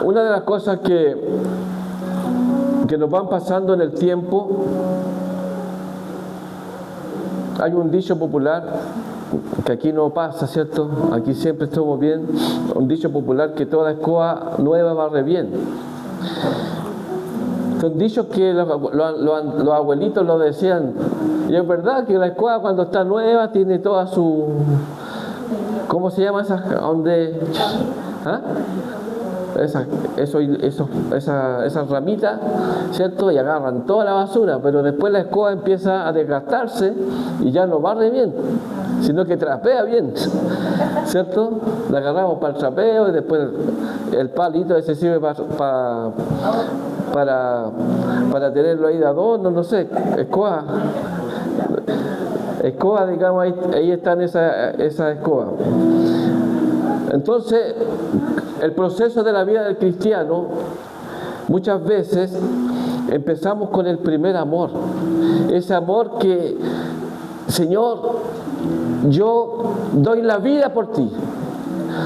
una de las cosas que nos van pasando en el tiempo, hay un dicho popular que aquí no pasa, ¿cierto? Aquí siempre estamos bien. Un dicho popular que toda escoba nueva barre bien. Son dichos que los abuelitos lo decían. Y es verdad que la escoba cuando está nueva tiene toda su... ¿Cómo se llama esa? ¿Dónde? ¿Ah? Esas ramitas, ¿cierto? Y agarran toda la basura, pero después la escoba empieza a desgastarse y ya no barre bien, sino que trapea bien, ¿cierto? La agarramos para el trapeo y después el palito ese sirve para tenerlo ahí de adorno, no sé, escoba, digamos, ahí están esas escobas. Entonces, el proceso de la vida del cristiano, muchas veces empezamos con el primer amor. Ese amor que, Señor, yo doy la vida por ti.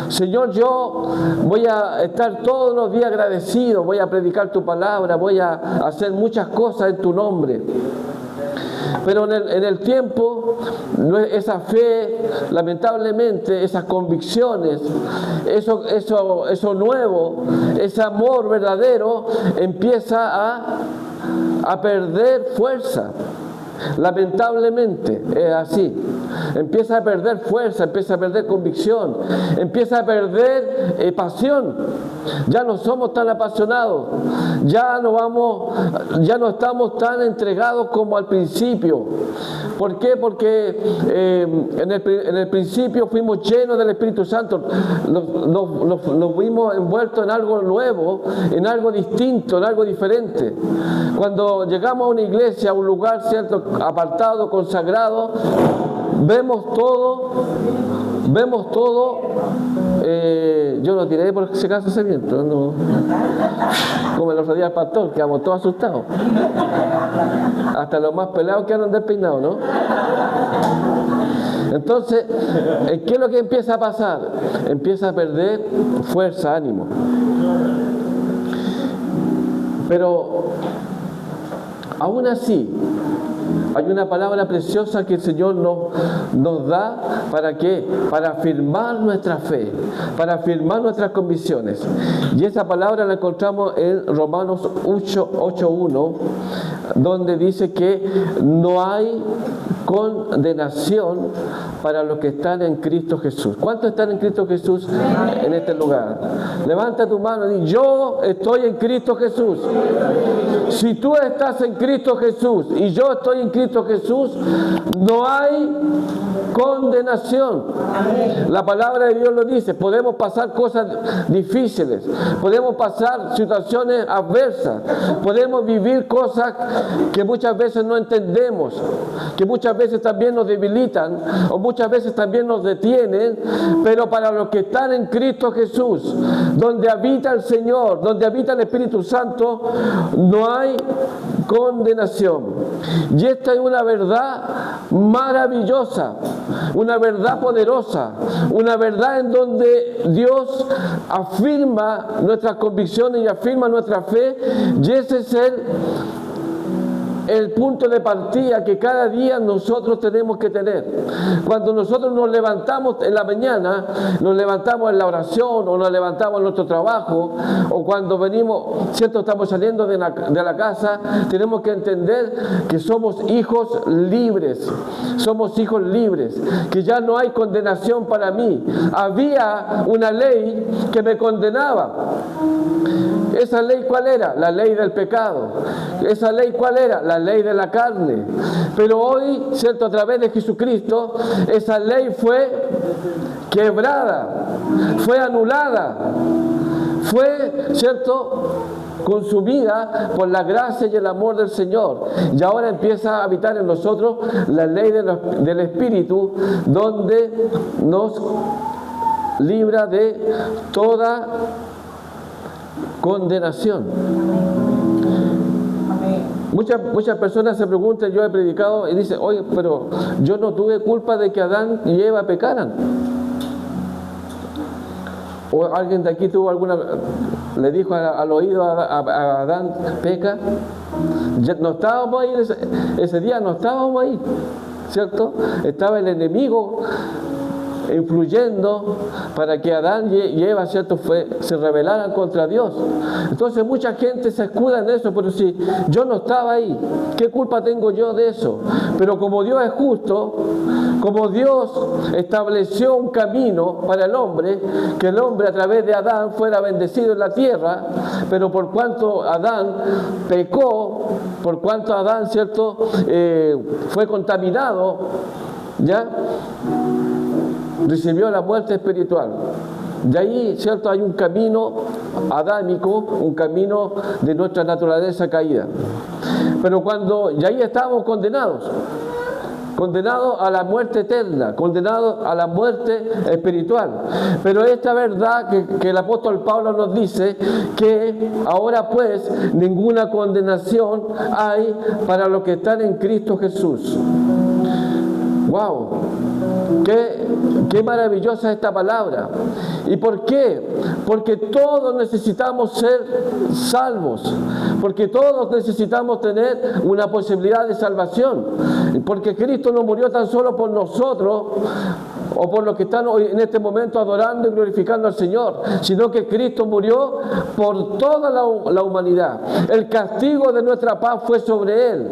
Señor, yo voy a estar todos los días agradecido, voy a predicar tu palabra, voy a hacer muchas cosas en tu nombre. Pero en el tiempo, esa fe, lamentablemente, esas convicciones, eso nuevo, ese amor verdadero, empieza a perder fuerza. Lamentablemente es así. Empieza a perder fuerza, empieza a perder convicción, empieza a perder pasión. Ya no somos tan apasionados, ya no estamos tan entregados como al principio. ¿Por qué? Porque en el principio fuimos llenos del Espíritu Santo, nos vimos envueltos en algo nuevo, en algo distinto, en algo diferente. Cuando llegamos a una iglesia, a un lugar, ¿cierto?, apartado, consagrado, vemos todo, yo lo tiré por si acaso ese viento, no, como el otro día el pastor, quedamos todos asustados, hasta los más pelados quedaron despeinados, ¿no? Entonces, ¿qué es lo que empieza a pasar? Empieza a perder fuerza, ánimo. Pero aún así, hay una palabra preciosa que el Señor nos da. ¿Para qué? Para afirmar nuestra fe, para afirmar nuestras convicciones. Y esa palabra la encontramos en Romanos 8:1, donde dice que no hay condenación para los que están en Cristo Jesús. ¿Cuántos están en Cristo Jesús en este lugar? Levanta tu mano y di: yo estoy en Cristo Jesús. Si tú estás en Cristo Jesús y yo estoy en Cristo Jesús, no hay condenación. La palabra de Dios lo dice. Podemos pasar cosas difíciles, podemos pasar situaciones adversas, podemos vivir cosas que muchas veces no entendemos, que muchas veces también nos debilitan o muchas veces también nos detienen, pero para los que están en Cristo Jesús, donde habita el Señor, donde habita el Espíritu Santo, no hay condenación. Y esta es una verdad maravillosa, una verdad poderosa, una verdad en donde Dios afirma nuestras convicciones y afirma nuestra fe, y ese es el punto de partida que cada día nosotros tenemos que tener. Cuando nosotros nos levantamos en la mañana, nos levantamos en la oración o nos levantamos en nuestro trabajo, o cuando venimos, ¿cierto?, estamos saliendo de la casa, tenemos que entender que somos hijos libres, que ya no hay condenación para mí. Había una ley que me condenaba. ¿Esa ley cuál era? La ley del pecado. ¿Esa ley cuál era? La ley de la carne. Pero hoy, ¿cierto?, a través de Jesucristo, esa ley fue quebrada, fue anulada, fue, ¿cierto?, consumida por la gracia y el amor del Señor. Y ahora empieza a habitar en nosotros la ley del Espíritu, donde nos libra de toda condenación. Muchas personas se preguntan, yo he predicado y dicen: oye, pero yo no tuve culpa de que Adán y Eva pecaran. ¿O alguien de aquí tuvo alguna? le dijo al oído a Adán, peca. Ya no estábamos ahí, ese día no estábamos ahí, ¿cierto? Estaba el enemigo influyendo para que Adán y Eva, ¿cierto?, se rebelaran contra Dios. Entonces mucha gente se escuda en eso, pero si yo no estaba ahí, ¿qué culpa tengo yo de eso? Pero como Dios es justo, como Dios estableció un camino para el hombre, que el hombre a través de Adán fuera bendecido en la tierra, pero por cuanto Adán pecó, por cuanto Adán, ¿cierto?, fue contaminado, ¿ya?, recibió la muerte espiritual. De ahí, ¿cierto?, hay un camino adámico, un camino de nuestra naturaleza caída. Pero cuando ya ahí estábamos condenados a la muerte eterna, condenados a la muerte espiritual. Pero esta verdad que el apóstol Pablo nos dice, que ahora pues ninguna condenación hay para los que están en Cristo Jesús. ¡Wow! Qué maravillosa esta palabra. ¿Y por qué? Porque todos necesitamos ser salvos, porque todos necesitamos tener una posibilidad de salvación, porque Cristo no murió tan solo por nosotros o por los que están hoy en este momento adorando y glorificando al Señor, sino que Cristo murió por toda la humanidad. El castigo de nuestra paz fue sobre Él.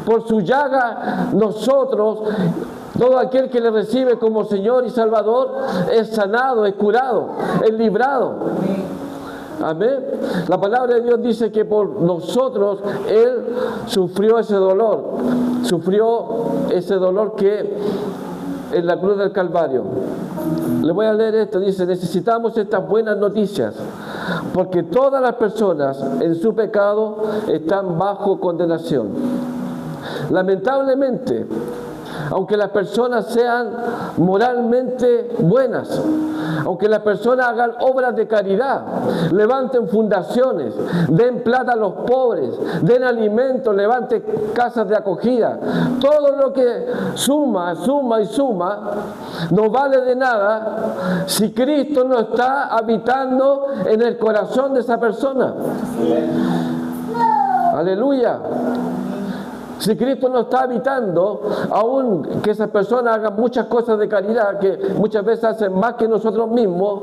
Por su llaga nosotros, todo aquel que le recibe como Señor y Salvador, es sanado, es curado, es librado. Amén. La palabra de Dios dice que por nosotros Él sufrió ese dolor que en la cruz del Calvario. Le voy a leer esto, dice: necesitamos estas buenas noticias, porque todas las personas en su pecado están bajo condenación. Lamentablemente, aunque las personas sean moralmente buenas, aunque las personas hagan obras de caridad, levanten fundaciones, den plata a los pobres, den alimentos, levanten casas de acogida, todo lo que suma, no vale de nada si Cristo no está habitando en el corazón de esa persona. Aleluya. Si Cristo no está habitando, aun que esas personas hagan muchas cosas de caridad, que muchas veces hacen más que nosotros mismos,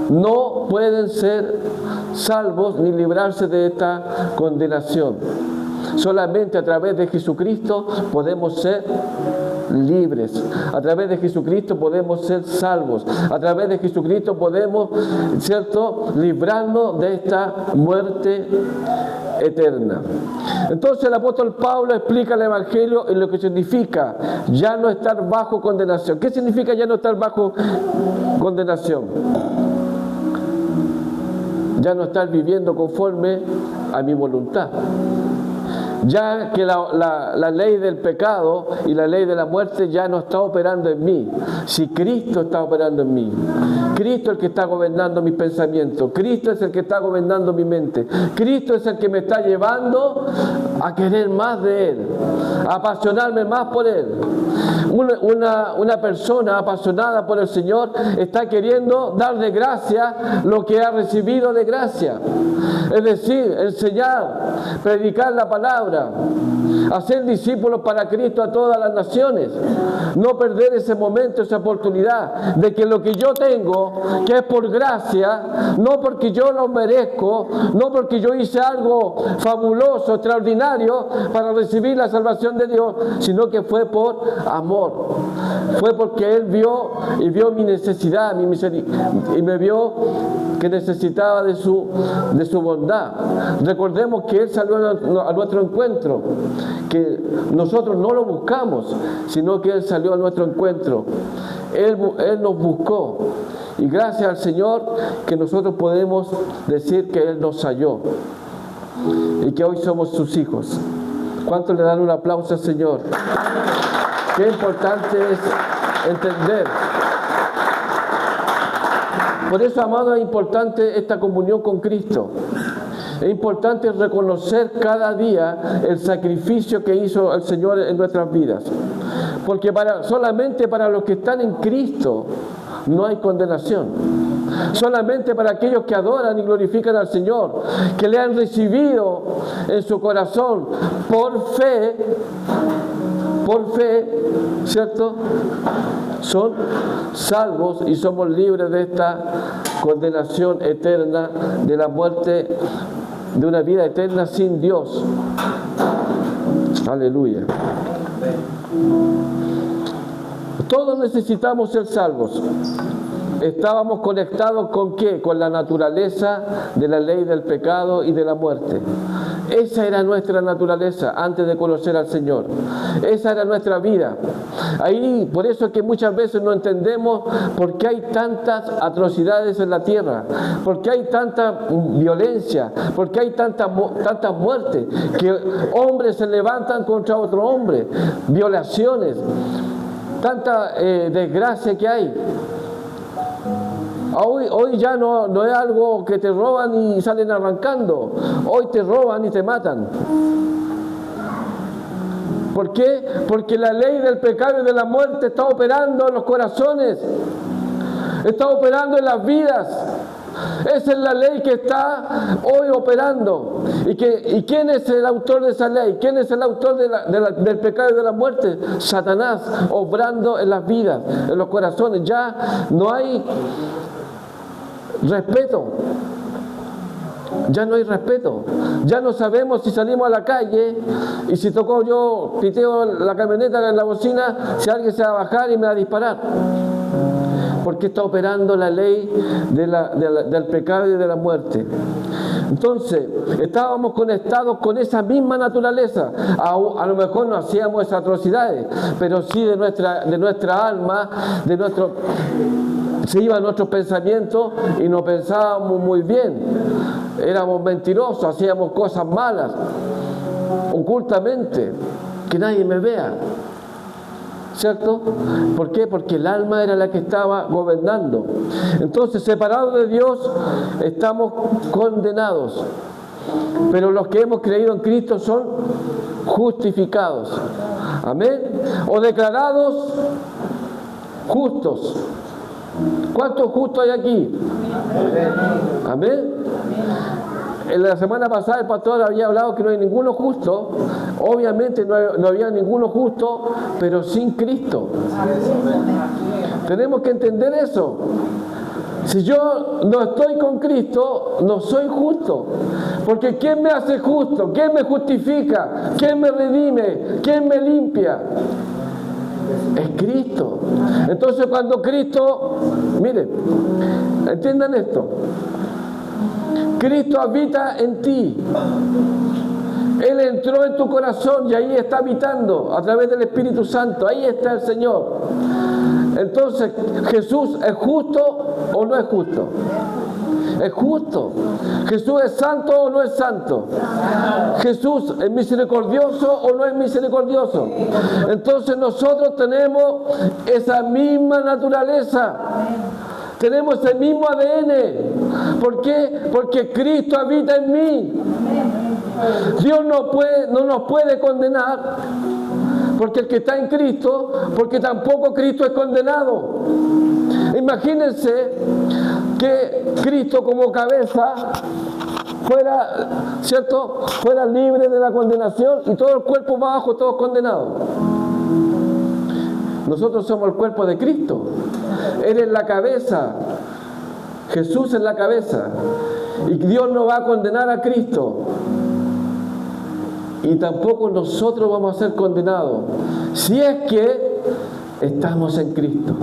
no pueden ser salvos ni librarse de esta condenación. Solamente a través de Jesucristo podemos ser libres. A través de Jesucristo podemos ser salvos. A través de Jesucristo podemos, ¿cierto?, librarnos de esta muerte eterna. Entonces el apóstol Pablo explica el Evangelio en lo que significa ya no estar bajo condenación. ¿Qué significa ya no estar bajo condenación? Ya no estar viviendo conforme a mi voluntad. Ya que la ley del pecado y la ley de la muerte ya no está operando en mí. Si Cristo está operando en mí, Cristo es el que está gobernando mis pensamientos, Cristo es el que está gobernando mi mente, Cristo es el que me está llevando a querer más de Él, a apasionarme más por Él. Una persona apasionada por el Señor está queriendo dar de gracia lo que ha recibido de gracia. Es decir, enseñar, predicar la palabra, hacer discípulos para Cristo a todas las naciones. No perder ese momento, esa oportunidad de que lo que yo tengo, que es por gracia, no porque yo lo merezco, no porque yo hice algo fabuloso, extraordinario para recibir la salvación de Dios, sino que fue por amor. Fue porque Él vio mi necesidad, y me vio que necesitaba de su bondad. Recordemos que Él salió a nuestro encuentro, que nosotros no lo buscamos, sino que Él salió a nuestro encuentro. Él nos buscó, y gracias al Señor que nosotros podemos decir que Él nos halló y que hoy somos sus hijos. ¿Cuántos le dan un aplauso al Señor? Qué importante es entender. Por eso, amado, es importante esta comunión con Cristo. Es importante reconocer cada día el sacrificio que hizo el Señor en nuestras vidas. Porque solamente para los que están en Cristo no hay condenación. Solamente para aquellos que adoran y glorifican al Señor, que le han recibido en su corazón por fe, ¿cierto? Son salvos y somos libres de esta condenación eterna, de la muerte, de una vida eterna sin Dios. Aleluya. Todos necesitamos ser salvos. Estábamos conectados ¿con qué? Con la naturaleza de la ley del pecado y de la muerte. Esa era nuestra naturaleza antes de conocer al Señor. Esa era nuestra vida. Ahí, por eso es que muchas veces no entendemos por qué hay tantas atrocidades en la tierra, por qué hay tanta violencia, por qué hay tantas muertes, que hombres se levantan contra otro hombre, violaciones, tanta desgracia que hay. Hoy ya no es algo que te roban y salen arrancando. Hoy te roban y te matan. ¿Por qué? Porque la ley del pecado y de la muerte está operando en los corazones. Está operando en las vidas. Esa es la ley que está hoy operando. ¿Y quién es el autor de esa ley? ¿Quién es el autor del pecado y de la muerte? Satanás, obrando en las vidas, en los corazones. Ya no hay respeto. Ya no hay respeto. Ya no sabemos si salimos a la calle y si tocó yo, piteo la camioneta en la bocina, si alguien se va a bajar y me va a disparar. Porque está operando la ley del pecado y de la muerte. Entonces, estábamos conectados con esa misma naturaleza. A lo mejor no hacíamos esas atrocidades, pero sí de nuestra alma, se iban nuestros pensamientos y no pensábamos muy bien. Éramos mentirosos, hacíamos cosas malas, ocultamente, que nadie me vea. ¿Cierto? ¿Por qué? Porque el alma era la que estaba gobernando. Entonces, separados de Dios, estamos condenados. Pero los que hemos creído en Cristo son justificados. Amén. O declarados justos. ¿Cuántos justos hay aquí? Amén. En la semana pasada el pastor había hablado que no hay ninguno justo. Obviamente no había ninguno justo, pero sin Cristo. Tenemos que entender eso. Si yo no estoy con Cristo, no soy justo. Porque ¿quién me hace justo? ¿Quién me justifica? ¿Quién me redime? ¿Quién me limpia? Es Cristo. Entonces cuando Cristo, miren, entiendan esto. Cristo habita en ti. Él entró en tu corazón y ahí está habitando a través del Espíritu Santo. Ahí está el Señor. Entonces, ¿Jesús es justo o no es justo? Es justo. ¿Jesús es santo o no es santo? ¿Jesús es misericordioso o no es misericordioso? Entonces nosotros tenemos esa misma naturaleza. Tenemos el mismo ADN. ¿Por qué? Porque Cristo habita en mí. Dios no nos puede condenar, porque el que está en Cristo, porque tampoco Cristo es condenado. Imagínense que Cristo como cabeza fuera, ¿cierto?, fuera libre de la condenación y todo el cuerpo más abajo, todos condenados. Nosotros somos el cuerpo de Cristo. Él es la cabeza. Jesús es la cabeza. Y Dios no va a condenar a Cristo. Y tampoco nosotros vamos a ser condenados. Si es que estamos en Cristo.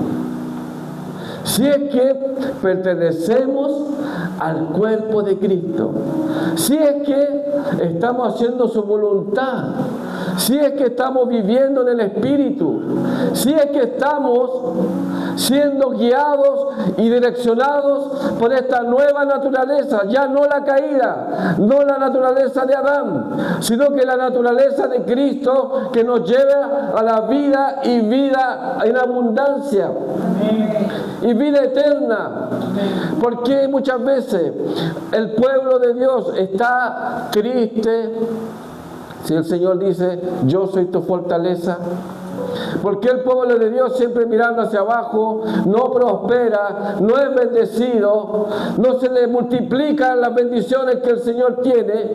Si es que pertenecemos al cuerpo de Cristo. Si es que estamos haciendo su voluntad. Si es que estamos viviendo en el Espíritu. Si es que estamos siendo guiados y direccionados por esta nueva naturaleza, ya no la caída, no la naturaleza de Adán, sino que la naturaleza de Cristo que nos lleva a la vida y vida en abundancia y vida eterna. Porque muchas veces el pueblo de Dios está triste si el Señor dice: yo soy tu fortaleza? ¿Por qué el pueblo de Dios siempre mirando hacia abajo no prospera, no es bendecido, no se le multiplican las bendiciones que el Señor tiene?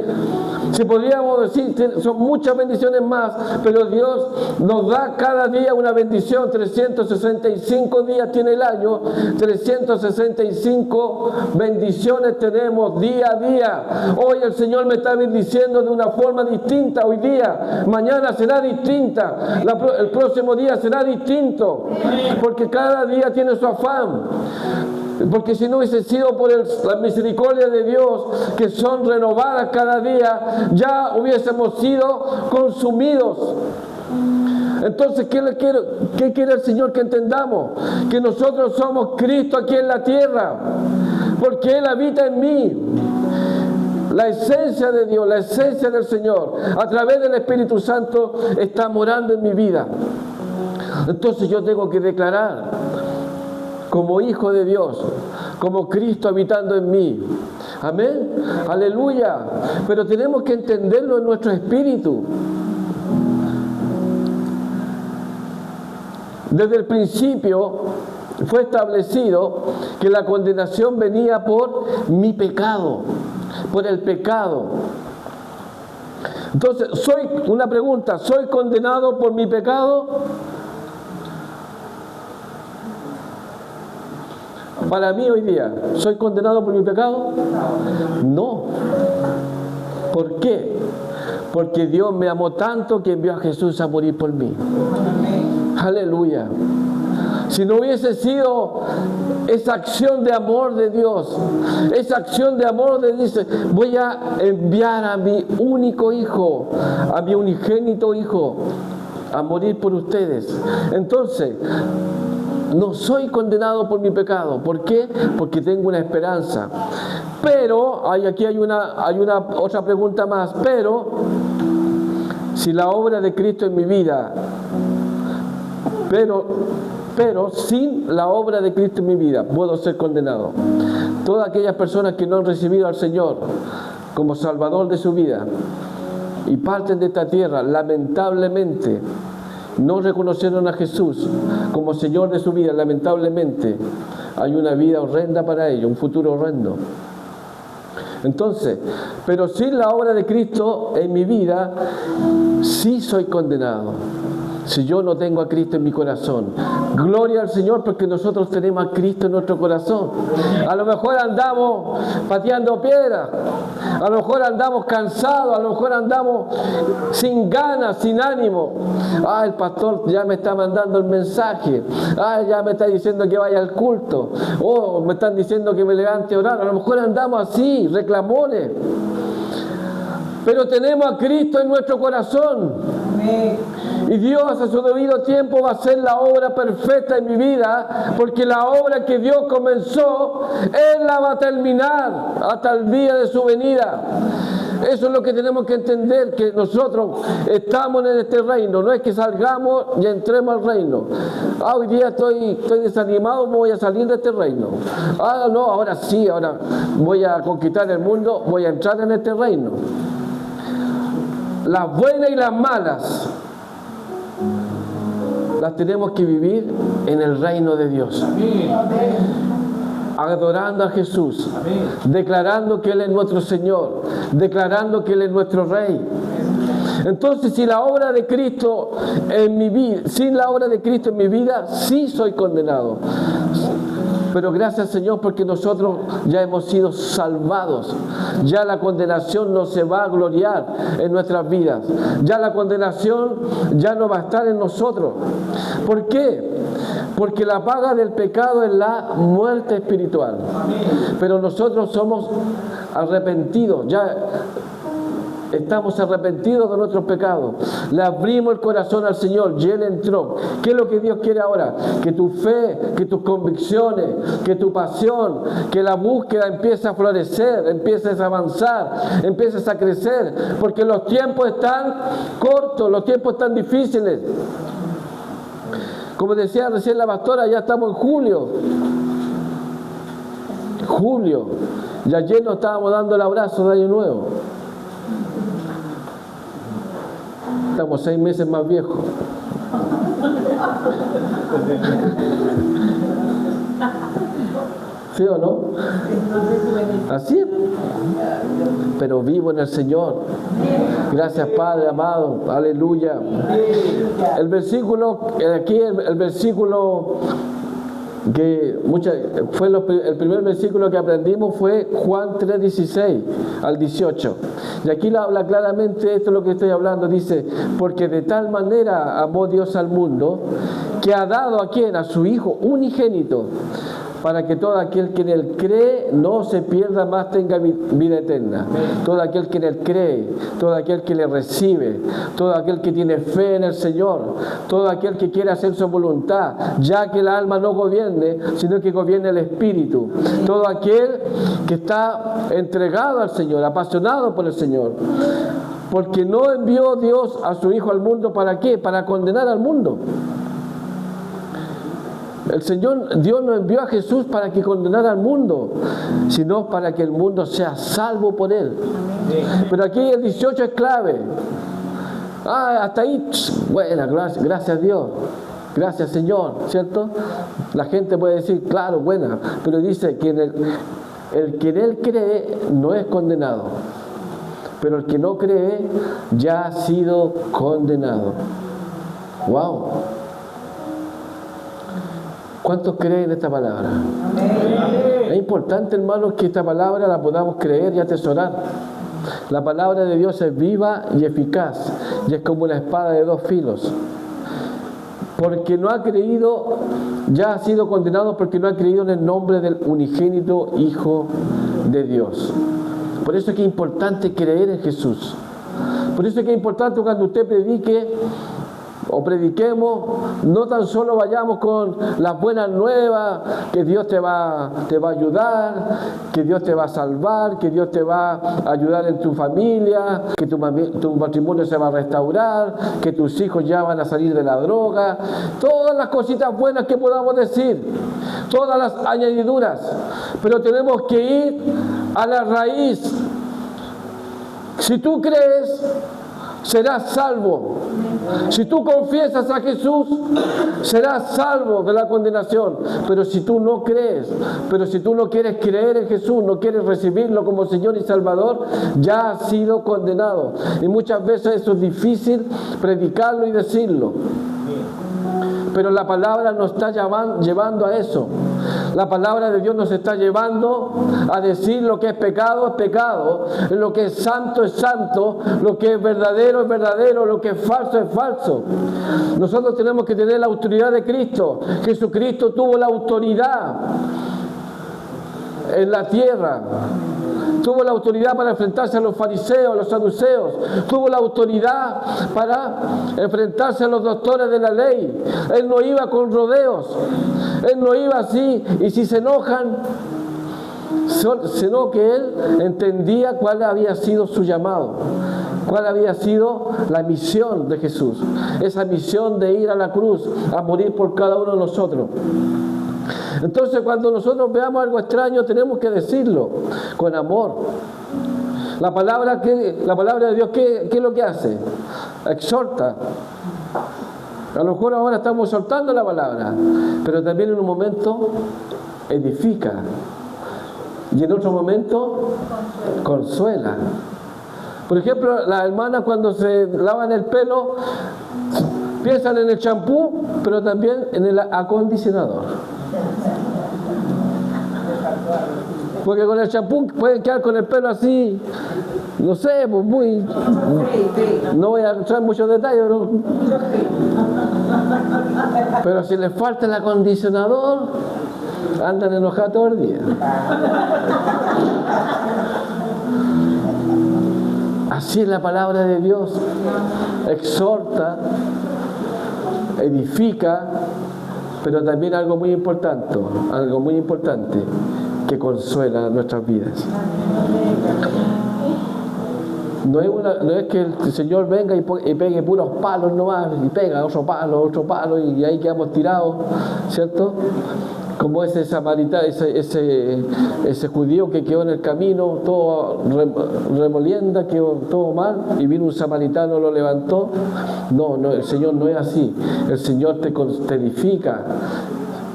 Si podríamos decir, son muchas bendiciones más, pero Dios nos da cada día una bendición. 365 días tiene el año, 365 bendiciones tenemos día a día. Hoy el Señor me está bendiciendo de una forma distinta hoy día, mañana será distinta, el próximo día será distinto, porque cada día tiene su afán. Porque si no hubiese sido por la misericordia de Dios, que son renovadas cada día, ya hubiésemos sido consumidos. Entonces, ¿qué quiere el Señor que entendamos? Que nosotros somos Cristo aquí en la tierra, porque Él habita en mí. La esencia de Dios, la esencia del Señor, a través del Espíritu Santo, está morando en mi vida. Entonces yo tengo que declarar, como hijo de Dios, como Cristo habitando en mí. Amén. Aleluya. Pero tenemos que entenderlo en nuestro espíritu. Desde el principio fue establecido que la condenación venía por mi pecado, por el pecado. Entonces, una pregunta, ¿soy condenado por mi pecado? Para mí hoy día, ¿soy condenado por mi pecado? No. ¿Por qué? Porque Dios me amó tanto que envió a Jesús a morir por mí. Aleluya. Si no hubiese sido esa acción de amor de Dios, esa acción de amor de dice, voy a enviar a mi único hijo, a mi unigénito hijo, a morir por ustedes. Entonces, no soy condenado por mi pecado. ¿Por qué? Porque tengo una esperanza. Pero, aquí hay una otra pregunta más. Pero, si la obra de Cristo en mi vida, pero sin la obra de Cristo en mi vida, puedo ser condenado. Todas aquellas personas que no han recibido al Señor como Salvador de su vida y parten de esta tierra, lamentablemente, no reconocieron a Jesús como Señor de su vida, lamentablemente, hay una vida horrenda para ellos, un futuro horrendo. Entonces, pero sin la obra de Cristo en mi vida, sí soy condenado. Si yo no tengo a Cristo en mi corazón. Gloria al Señor, porque nosotros tenemos a Cristo en nuestro corazón. A lo mejor andamos pateando piedras, a lo mejor andamos cansados, a lo mejor andamos sin ganas, sin ánimo. El pastor ya me está mandando el mensaje, ya me está diciendo que vaya al culto, me están diciendo que me levante a orar. A lo mejor andamos así, reclamones, pero tenemos a Cristo en nuestro corazón. Amén. Y Dios a su debido tiempo va a hacer la obra perfecta en mi vida, porque la obra que Dios comenzó, Él la va a terminar hasta el día de su venida. Eso es lo que tenemos que entender, que nosotros estamos en este reino, no es que salgamos y entremos al reino. Hoy día estoy desanimado, voy a salir de este reino. No, ahora sí, ahora voy a conquistar el mundo, voy a entrar en este reino. Las buenas y las malas las tenemos que vivir en el reino de Dios. Adorando a Jesús, declarando que Él es nuestro Señor, declarando que Él es nuestro Rey. Entonces, si la obra de Cristo en mi vida, sin la obra de Cristo en mi vida, sí soy condenado. Pero gracias, Señor, porque nosotros ya hemos sido salvados. Ya la condenación no se va a gloriar en nuestras vidas. Ya la condenación ya no va a estar en nosotros. ¿Por qué? Porque la paga del pecado es la muerte espiritual. Pero nosotros somos arrepentidos, ya estamos arrepentidos de nuestros pecados. Le abrimos el corazón al Señor y Él entró. ¿Qué es lo que Dios quiere ahora? Que tu fe, que tus convicciones, que tu pasión, que la búsqueda empiece a florecer, empieces a avanzar, empieces a crecer, porque los tiempos están cortos, los tiempos están difíciles. Como decía recién la pastora, ya estamos en julio. Y ayer nos estábamos dando el abrazo de Año Nuevo. Estamos 6 meses más viejos. ¿Sí o no? Así es. Pero vivo en el Señor. Gracias, Padre amado. Aleluya. El versículo, aquí el versículo que el primer versículo que aprendimos fue Juan 3:16 al 18. Y aquí lo habla claramente, esto es lo que estoy hablando, dice, porque de tal manera amó Dios al mundo, que ha dado a quien, a su Hijo unigénito, para que todo aquel que en Él cree no se pierda, más tenga vida eterna. Todo aquel que en Él cree, todo aquel que le recibe, todo aquel que tiene fe en el Señor, todo aquel que quiere hacer su voluntad, ya que el alma no gobierne, sino que gobierne el Espíritu. Todo aquel que está entregado al Señor, apasionado por el Señor. Porque no envió Dios a su Hijo al mundo, ¿para qué? Para condenar al mundo. Dios no envió a Jesús para que condenara al mundo, sino para que el mundo sea salvo por Él. Pero aquí el 18 es clave. Hasta ahí, bueno, gracias a Dios, gracias Señor, ¿cierto? La gente puede decir, claro, buena, pero dice que el que en Él cree no es condenado, pero el que no cree ya ha sido condenado. ¡Wow! ¿Cuántos creen esta palabra? Es importante, hermanos, que esta palabra la podamos creer y atesorar. La palabra de Dios es viva y eficaz, y es como una espada de dos filos. Porque no ha creído, ya ha sido condenado porque no ha creído en el nombre del unigénito Hijo de Dios. Por eso es que es importante creer en Jesús. Por eso es que es importante cuando usted predique o prediquemos, no tan solo vayamos con las buenas nuevas, que Dios te va a ayudar, que Dios te va a salvar, que Dios te va a ayudar en tu familia, que tu matrimonio se va a restaurar, que tus hijos ya van a salir de la droga, todas las cositas buenas que podamos decir, todas las añadiduras, pero tenemos que ir a la raíz. Si tú crees, serás salvo. Si tú confiesas a Jesús, serás salvo de la condenación. Pero si tú no crees, pero si tú no quieres creer en Jesús, no quieres recibirlo como Señor y Salvador, ya has sido condenado. Y muchas veces eso es difícil predicarlo y decirlo. Pero la palabra nos está llevando a eso. La palabra de Dios nos está llevando a decir lo que es pecado, lo que es santo, lo que es verdadero, lo que es falso. Nosotros tenemos que tener la autoridad de Cristo. Jesucristo tuvo la autoridad en la tierra. Tuvo la autoridad para enfrentarse a los fariseos, a los saduceos. Tuvo la autoridad para enfrentarse a los doctores de la ley. Él no iba con rodeos. Él no iba así. Y si se enojan, sino que Él entendía cuál había sido su llamado. Cuál había sido la misión de Jesús. Esa misión de ir a la cruz, a morir por cada uno de nosotros. Entonces, cuando nosotros veamos algo extraño, tenemos que decirlo con amor. La palabra de Dios, ¿qué es lo que hace? Exhorta. A lo mejor ahora estamos soltando la palabra, pero también en un momento edifica. Y en otro momento consuela. Por ejemplo, las hermanas cuando se lavan el pelo, piensan en el champú, pero también en el acondicionador. Porque con el champú pueden quedar con el pelo así, no sé, pues muy... No voy a entrar en muchos detalles, ¿no? Pero si les falta el acondicionador, andan enojados todo el día. Así es la palabra de Dios. Exhorta, edifica, pero también algo muy importante, que consuela nuestras vidas. No es que el Señor venga y pegue puros palos nomás, y pega otro palo, y ahí quedamos tirados, ¿cierto? como ese samaritano, ese judío que quedó en el camino, todo remolienda, quedó todo mal, y vino un samaritano, lo levantó. No, el Señor no es así. El Señor te edifica,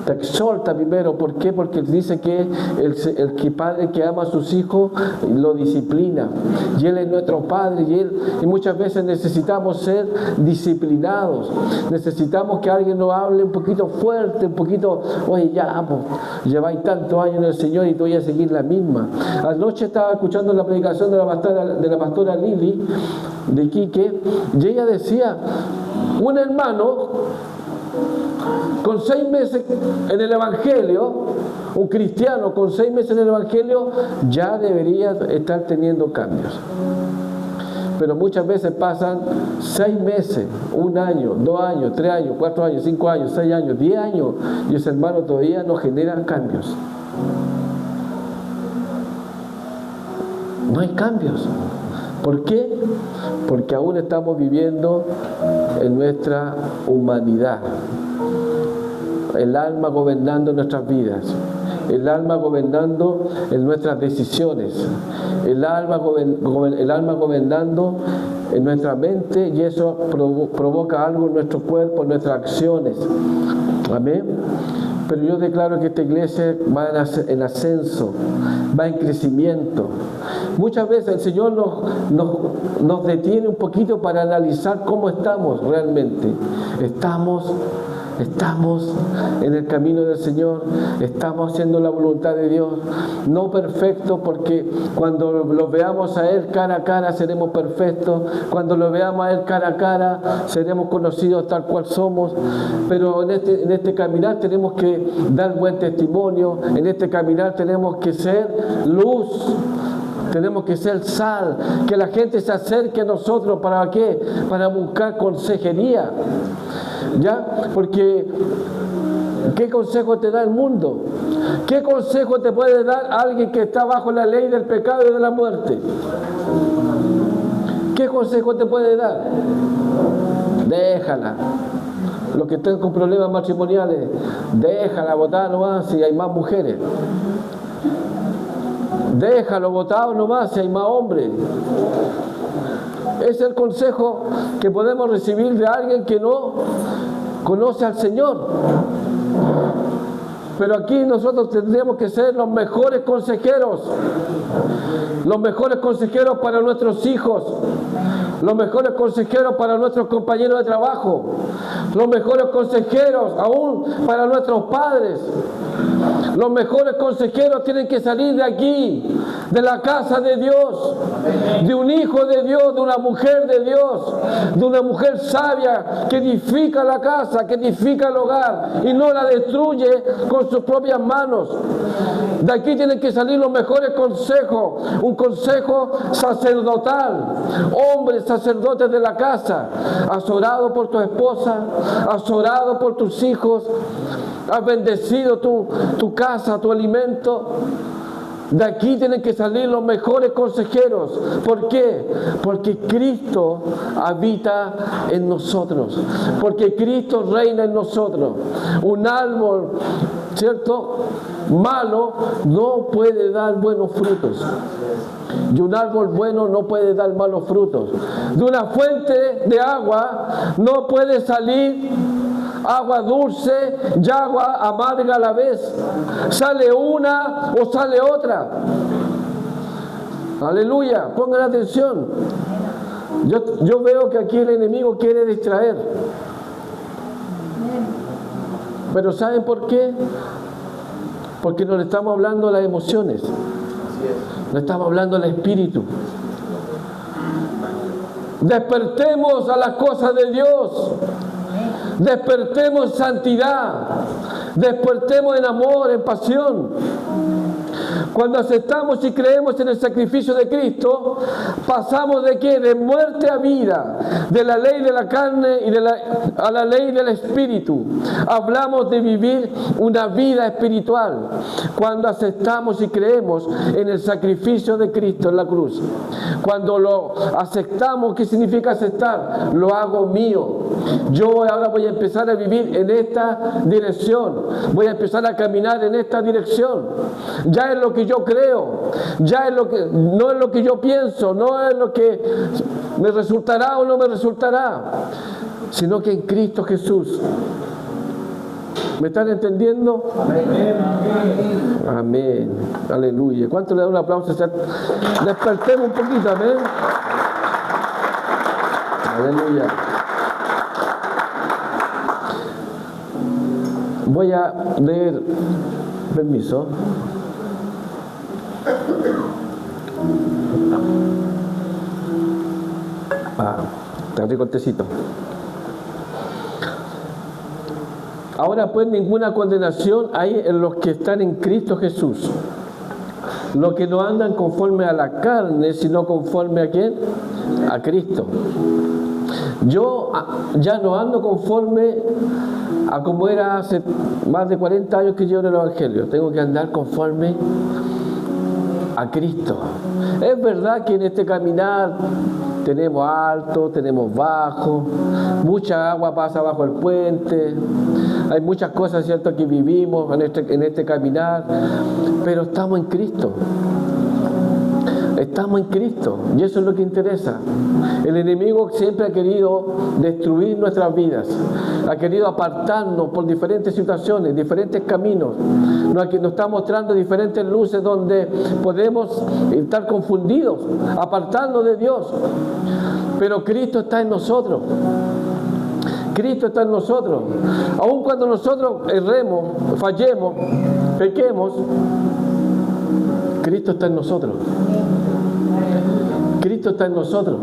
te exhorta primero. ¿Por qué? Porque dice que el padre que ama a sus hijos lo disciplina, y Él es nuestro Padre, y muchas veces necesitamos ser disciplinados, necesitamos que alguien nos hable un poquito fuerte, un poquito, oye, ya, pues, lleváis tantos años en el Señor y te voy a seguir la misma. Anoche estaba escuchando la predicación de la pastora Lili de Iquique, y ella decía, un hermano con 6 meses en el Evangelio, un cristiano con 6 meses en el Evangelio, ya debería estar teniendo cambios. Pero muchas veces pasan 6 meses, 1 año, 2 años, 3 años, 4 años, 5 años, 6 años, 10 años, y ese hermano todavía no genera cambios. No hay cambios. ¿Por qué? Porque aún estamos viviendo en nuestra humanidad. El alma gobernando nuestras vidas, el alma gobernando en nuestras decisiones, el alma gobernando en nuestra mente, y eso provoca algo en nuestro cuerpo, en nuestras acciones. Amén. Pero yo declaro que esta iglesia va en ascenso, va en crecimiento. Muchas veces el Señor nos detiene un poquito para analizar cómo estamos realmente. Estamos en el camino del Señor, estamos haciendo la voluntad de Dios, no perfecto, porque cuando lo veamos a Él cara a cara seremos perfectos, cuando lo veamos a Él cara a cara seremos conocidos tal cual somos, pero en este caminar tenemos que dar buen testimonio, en este caminar tenemos que ser luz. Tenemos que ser sal, que la gente se acerque a nosotros. ¿Para qué? Para buscar consejería. ¿Ya? Porque ¿qué consejo te da el mundo? ¿Qué consejo te puede dar alguien que está bajo la ley del pecado y de la muerte? ¿Qué consejo te puede dar? Déjala. Los que estén con problemas matrimoniales, déjala botar nomás si hay más mujeres. Déjalo botado nomás si hay más hombres. Es el consejo que podemos recibir de alguien que no conoce al Señor. Pero aquí nosotros tendríamos que ser los mejores consejeros para nuestros hijos, los mejores consejeros para nuestros compañeros de trabajo, los mejores consejeros aún para nuestros padres. Los mejores consejeros tienen que salir de aquí, de la casa de Dios, de un hijo de Dios, de una mujer de Dios, de una mujer sabia que edifica la casa, que edifica el hogar y no la destruye con sus propias manos. De aquí tienen que salir los mejores consejos, un consejo sacerdotal. Hombres, sacerdotes de la casa, has orado por tu esposa, has orado por tus hijos, has bendecido tu casa, tu alimento. De aquí tienen que salir los mejores consejeros. ¿Por qué? Porque Cristo habita en nosotros. Porque Cristo reina en nosotros. Un árbol, ¿cierto?, malo no puede dar buenos frutos. Y un árbol bueno no puede dar malos frutos. De una fuente de agua no puede salir agua dulce y agua amarga a la vez. Sale una o sale otra. Aleluya, pongan atención. Yo veo que aquí el enemigo quiere distraer. Pero ¿saben por qué? Porque no le estamos hablando de las emociones. No estamos hablando del espíritu. Despertemos a las cosas de Dios. Despertemos en santidad. Despertemos en amor, en pasión. Cuando aceptamos y creemos en el sacrificio de Cristo, pasamos de ¿qué? De muerte a vida, de la ley de la carne y a la ley del espíritu. Hablamos de vivir una vida espiritual cuando aceptamos y creemos en el sacrificio de Cristo en la cruz. Cuando lo aceptamos, ¿qué significa aceptar? Lo hago mío. Yo ahora voy a empezar a vivir en esta dirección, voy a empezar a caminar en esta dirección. Ya es lo que yo creo, ya es lo que, no es lo que yo pienso, no es lo que me resultará o no me resultará, sino que en Cristo Jesús. ¿Me están entendiendo? Amén. Amén. Aleluya. ¿Cuánto le da un aplauso? Despertemos un poquito, amén. Aleluya. Voy a leer, permiso. Está rico el tecito. Ahora pues ninguna condenación hay en los que están en Cristo Jesús, los que no andan conforme a la carne, sino conforme a ¿quién? A Cristo. Yo ya no ando conforme a como era hace más de 40 años que llevo en el Evangelio. Tengo que andar conforme a Cristo. Es verdad que en este caminar tenemos alto, tenemos bajo, mucha agua pasa bajo el puente, hay muchas cosas, ¿cierto?, que vivimos en este caminar, pero estamos en Cristo. Estamos en Cristo y eso es lo que interesa. El enemigo siempre ha querido destruir nuestras vidas, ha querido apartarnos por diferentes situaciones, diferentes caminos. Nos está mostrando diferentes luces donde podemos estar confundidos, apartarnos de Dios. Pero Cristo está en nosotros. Cristo está en nosotros. Aun cuando nosotros erremos, fallemos, pequemos, Cristo está en nosotros. Cristo está en nosotros.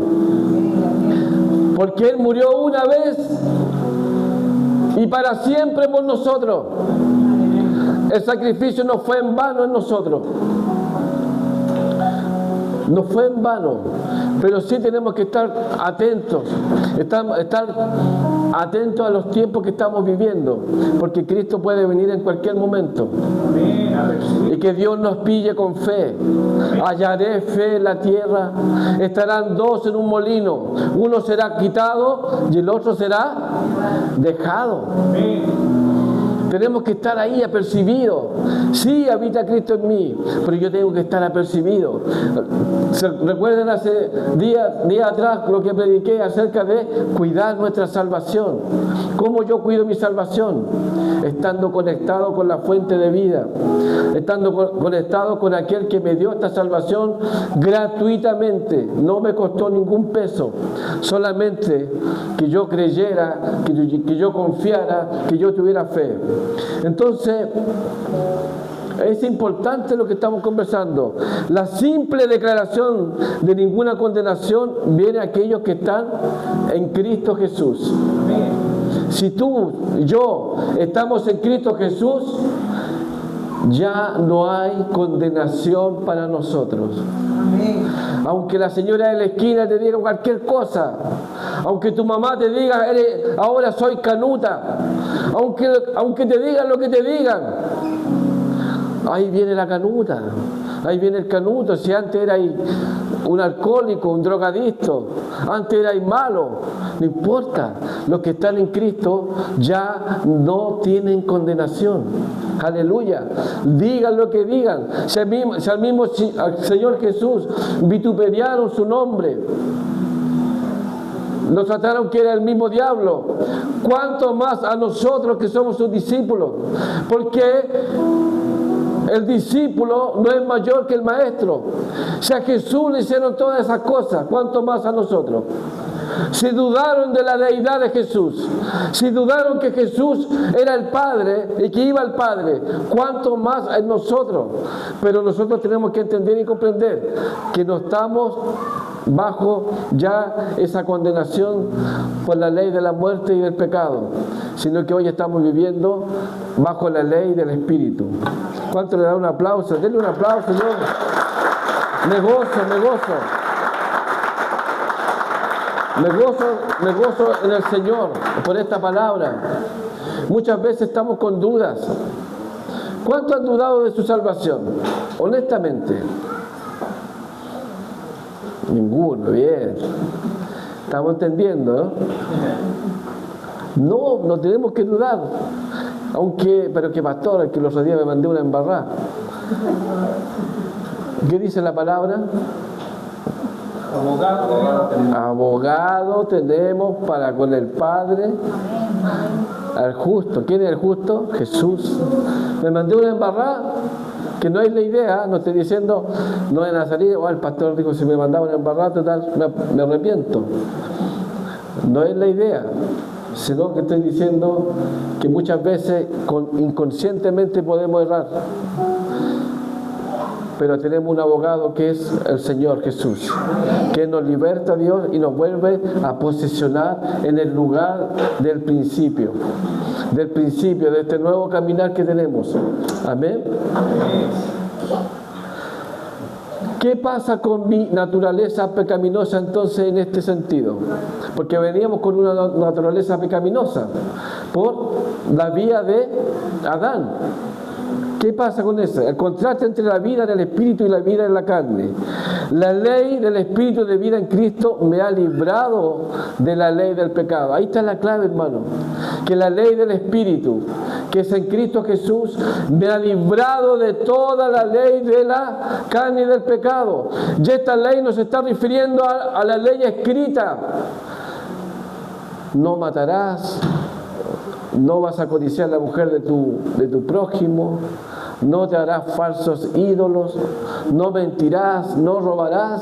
Porque Él murió una vez y para siempre por nosotros. El sacrificio no fue en vano en nosotros. No fue en vano. Pero sí tenemos que estar atentos. Estar atentos a los tiempos que estamos viviendo. Porque Cristo puede venir en cualquier momento. Y que Dios nos pille con fe. Hallaré fe en la tierra. Estarán dos en un molino. Uno será quitado y el otro será dejado. Tenemos que estar ahí apercibidos. Sí, habita Cristo en mí, pero yo tengo que estar apercibido. Recuerden hace días atrás lo que prediqué acerca de cuidar nuestra salvación. ¿Cómo yo cuido mi salvación? Estando conectado con la fuente de vida, estando conectado con aquel que me dio esta salvación gratuitamente. No me costó ningún peso, solamente que yo creyera, que yo confiara, que yo tuviera fe. Entonces, es importante lo que estamos conversando. La simple declaración de ninguna condenación viene a aquellos que están en Cristo Jesús. Si tú y yo estamos en Cristo Jesús, ya no hay condenación para nosotros. Aunque la señora de la esquina te diga cualquier cosa, aunque tu mamá te diga, ahora soy canuta, aunque te digan lo que te digan, ahí viene la canuta, ahí viene el canuto. Si antes eras un alcohólico, un drogadicto, antes eras malo, no importa. Los que están en Cristo ya no tienen condenación. Aleluya. Digan lo que digan. Si al mismo Señor Jesús vituperaron su nombre, nos trataron que era el mismo diablo, ¿cuánto más a nosotros que somos sus discípulos? Porque el discípulo no es mayor que el maestro. Si a Jesús le hicieron todas esas cosas, ¿cuánto más a nosotros? Si dudaron de la deidad de Jesús, si dudaron que Jesús era el Padre y que iba al Padre, ¿cuánto más en nosotros? Pero nosotros tenemos que entender y comprender que no estamos bajo ya esa condenación por la ley de la muerte y del pecado, sino que hoy estamos viviendo bajo la ley del Espíritu. ¿Cuánto le da un aplauso? Denle un aplauso, Señor. Me gozo. Me gozo en el Señor por esta palabra. Muchas veces estamos con dudas. ¿Cuántos han dudado de su salvación? Honestamente. Ninguno, bien. Estamos entendiendo, ¿no? No tenemos que dudar. Pero que pastor, que los otros días me mandé una embarrada. ¿Qué dice la palabra? Abogado tenemos para con el Padre al justo. ¿Quién es el justo? Jesús. Me mandé una embarrada, que no es la idea, no estoy diciendo, no van a salir, el pastor dijo, si me mandaba una embarrada, total, me arrepiento. No es la idea, sino que estoy diciendo que muchas veces inconscientemente podemos errar. Pero tenemos un abogado que es el Señor Jesús, que nos liberta a Dios y nos vuelve a posicionar en el lugar del principio, de este nuevo caminar que tenemos. Amén. ¿Qué pasa con mi naturaleza pecaminosa entonces en este sentido? Porque veníamos con una naturaleza pecaminosa por la vía de Adán. ¿Qué pasa con eso? El contraste entre la vida en el Espíritu y la vida en la carne. La ley del Espíritu de vida en Cristo me ha librado de la ley del pecado. Ahí está la clave, hermano. Que la ley del Espíritu, que es en Cristo Jesús, me ha librado de toda la ley de la carne y del pecado. Y esta ley nos está refiriendo a la ley escrita. No matarás. No vas a codiciar a la mujer de tu prójimo, no te harás falsos ídolos, no mentirás, no robarás.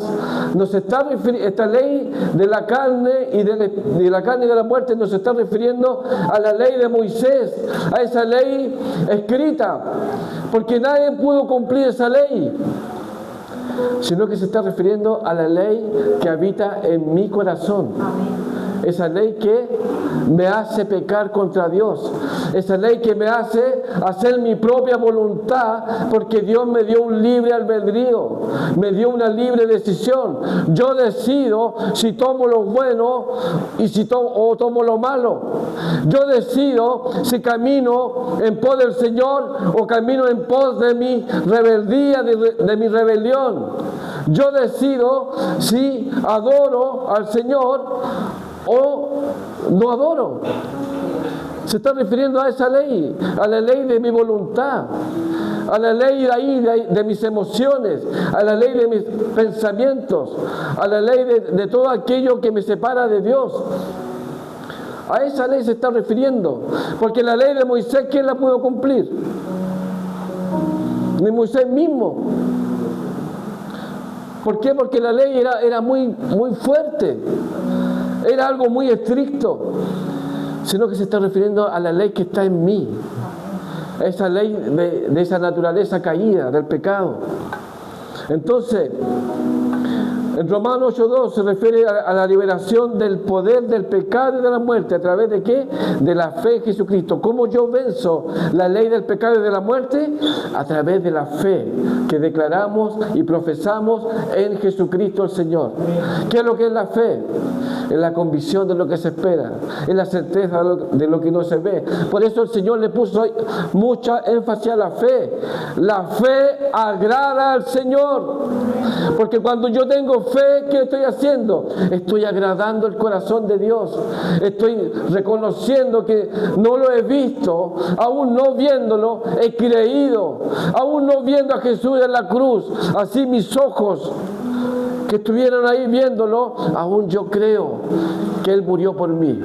Nos está esta ley de la carne y de la carne y de la muerte nos está refiriendo a la ley de Moisés, a esa ley escrita, porque nadie pudo cumplir esa ley, sino que se está refiriendo a la ley que habita en mi corazón. Esa ley que me hace pecar contra Dios. Esa ley que me hace hacer mi propia voluntad, porque Dios me dio un libre albedrío, me dio una libre decisión. Yo decido si tomo lo bueno y o tomo lo malo. Yo decido si camino en pos del Señor o camino en pos de mi rebeldía, de mi rebelión. Yo decido si adoro al Señor o no adoro. Se está refiriendo a esa ley, a la ley de mi voluntad, a la ley de mis emociones, a la ley de mis pensamientos, a la ley de todo aquello que me separa de Dios. A esa ley se está refiriendo, porque la ley de Moisés, ¿quién la pudo cumplir? Ni Moisés mismo. ¿Por qué? Porque la ley era muy fuerte. Era algo muy estricto, sino que se está refiriendo a la ley que está en mí, a esa ley de esa naturaleza caída, del pecado. Entonces, en Romanos 8:2 se refiere a la liberación del poder del pecado y de la muerte. ¿A través de qué? De la fe en Jesucristo. ¿Cómo yo venzo la ley del pecado y de la muerte? A través de la fe que declaramos y profesamos en Jesucristo el Señor. ¿Qué es lo que es la fe? Es la convicción de lo que se espera, es la certeza de lo que no se ve. Por eso el Señor le puso mucha énfasis a la fe. La fe agrada al Señor, porque cuando yo tengo fe, ¿qué estoy haciendo? Estoy agradando el corazón de Dios. Estoy reconociendo que no lo he visto, aún no viéndolo, he creído. Aún no viendo a Jesús en la cruz, así mis ojos que estuvieron ahí viéndolo, aún yo creo que Él murió por mí.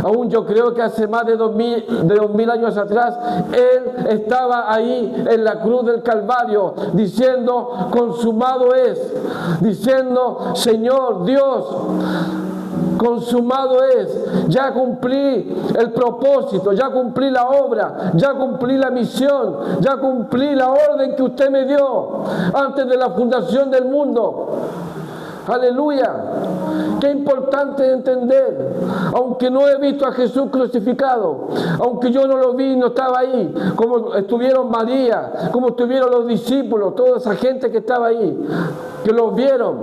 Aún yo creo que hace más de 2000 años atrás, Él estaba ahí en la cruz del Calvario, diciendo, consumado es, diciendo, Señor Dios, consumado es, ya cumplí el propósito, ya cumplí la obra, ya cumplí la misión, ya cumplí la orden que usted me dio antes de la fundación del mundo. Aleluya. Qué importante entender. Aunque no he visto a Jesús crucificado, aunque yo no lo vi, no estaba ahí, como estuvieron María, como estuvieron los discípulos, toda esa gente que estaba ahí, que los vieron,